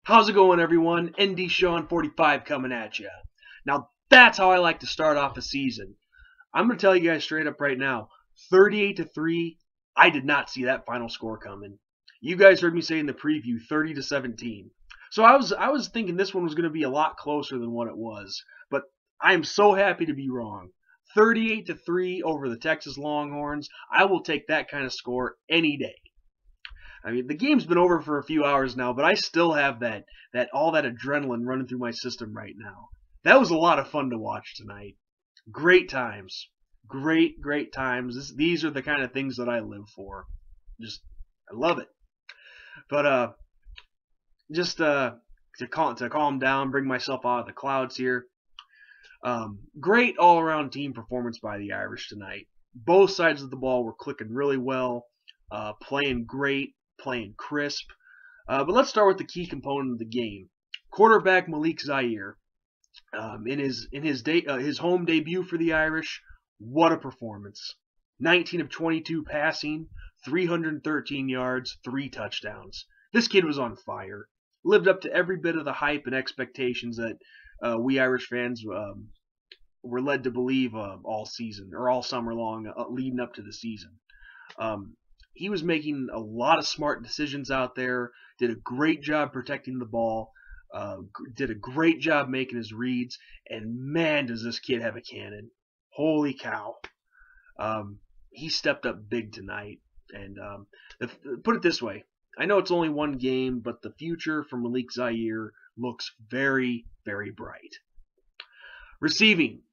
How's it going, everyone? ND Sean 45 coming at you. Now, that's how I like to start off a season. I'm going to tell you guys straight up right now, 38-3, I did not see that final score coming. You guys heard me say in the preview 30-17. So I was thinking this one was going to be a lot closer than what it was, but I am so happy to be wrong. 38-3 over the Texas Longhorns. I will take that kind of score any day. I mean, the game's been over for a few hours now, but I still have all that adrenaline running through my system right now. That was a lot of fun to watch tonight. Great times. Great times. These are the kind of things that I live for. I love it. But to calm down, bring myself out of the clouds here. Great all-around team performance by the Irish tonight. Both sides of the ball were clicking really well, playing great, playing crisp. But let's start with the key component of the game. Quarterback Malik Zaire, in his home debut for the Irish, what a performance. 19 of 22 passing, 313 yards, 3 touchdowns. This kid was on fire. Lived up to every bit of the hype and expectations that we Irish fans were led to believe all season or all summer long leading up to the season. He was making a lot of smart decisions out there, did a great job protecting the ball, did a great job making his reads, and man, does this kid have a cannon. Holy cow. He stepped up big tonight. And put it this way, I know it's only one game, but the future for Malik Zaire looks very, very bright. Receiving,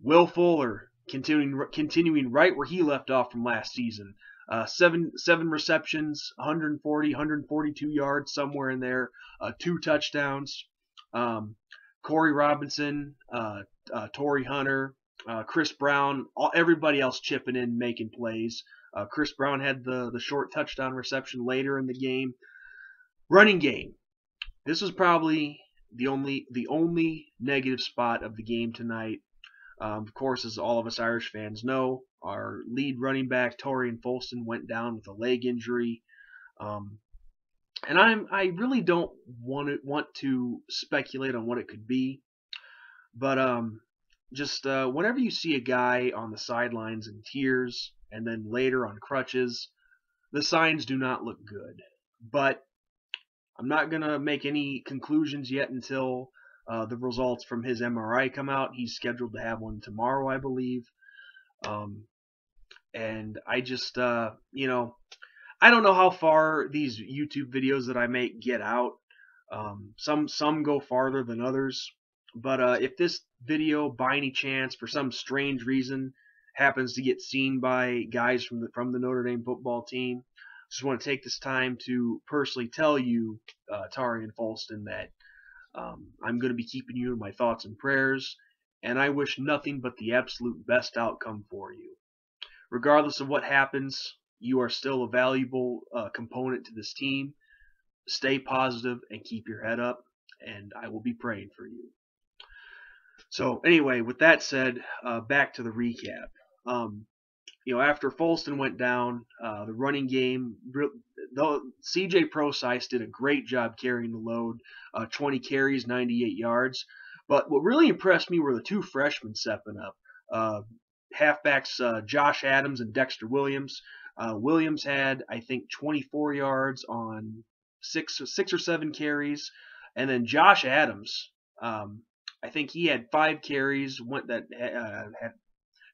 Will Fuller continuing right where he left off from last season. Seven receptions, 142 yards, somewhere in there, 2 touchdowns. Corey Robinson, Torrey Hunter, Chris Brown, everybody else chipping in, making plays. Chris Brown had the short touchdown reception later in the game. Running game. This was probably the only negative spot of the game tonight. Of course, as all of us Irish fans know, our lead running back, Torian Folston, went down with a leg injury. And I really don't want to speculate on what it could be. But whenever you see a guy on the sidelines in tears and then later on crutches, the signs do not look good. But I'm not going to make any conclusions yet until the results from his MRI come out. He's scheduled to have one tomorrow, I believe. And I just, I don't know how far these YouTube videos that I make get out. Some go farther than others. But if this video, by any chance, for some strange reason, happens to get seen by guys from the Notre Dame football team, just want to take this time to personally tell you, Torian Folston, that I'm going to be keeping you in my thoughts and prayers, and I wish nothing but the absolute best outcome for you. Regardless of what happens, you are still a valuable component to this team. Stay positive and keep your head up, and I will be praying for you. So anyway, with that said, back to the recap. After Folston went down, the running game, C.J. Prosise did a great job carrying the load, 20 carries, 98 yards. But what really impressed me were the 2 freshmen stepping up. Halfbacks Josh Adams and Dexter Williams. Williams had, I think, 24 yards on 6 or 7 carries. And then Josh Adams, I think he had 5 carries, had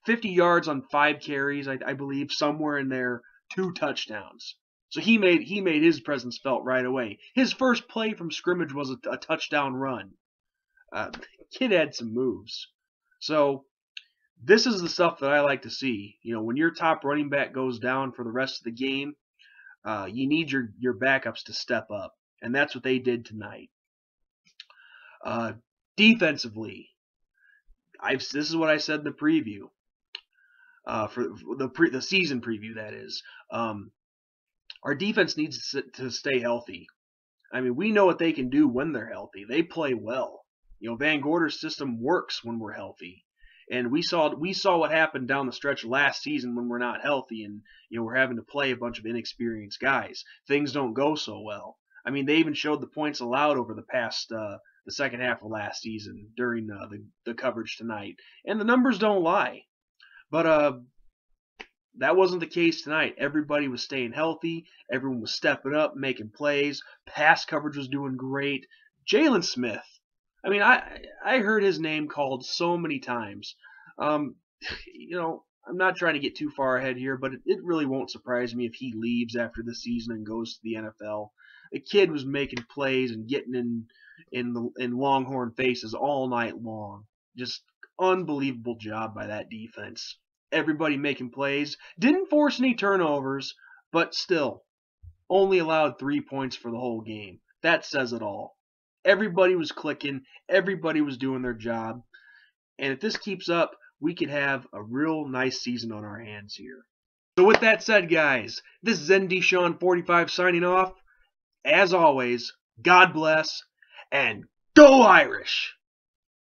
50 yards on 5 carries, I believe, somewhere in there, 2 touchdowns. So he made his presence felt right away. His first play from scrimmage was a touchdown run. Kid had some moves. So this is the stuff that I like to see. When your top running back goes down for the rest of the game, you need your backups to step up, and that's what they did tonight. Defensively, this is what I said in the preview. For the season preview, that is. Our defense needs to stay healthy. I mean, we know what they can do when they're healthy. They play well. Van Gorder's system works when we're healthy. And we saw what happened down the stretch last season when we're not healthy and we're having to play a bunch of inexperienced guys. Things don't go so well. I mean, they even showed the points allowed over the past the second half of last season during the coverage tonight, and the numbers don't lie. But that wasn't the case tonight. Everybody was staying healthy. Everyone was stepping up, making plays. Pass coverage was doing great. Jalen Smith. I mean, I heard his name called so many times. Um, I'm not trying to get too far ahead here, but it really won't surprise me if he leaves after the season and goes to the NFL. The kid was making plays and getting in Longhorn faces all night long. Just unbelievable job by that defense. Everybody making plays. Didn't force any turnovers, but still only allowed 3 points for the whole game. That says it all. Everybody was clicking. Everybody was doing their job. And if this keeps up, we could have a real nice season on our hands here. So with that said, guys, this is ND Sean 45 signing off. As always, God bless and go Irish!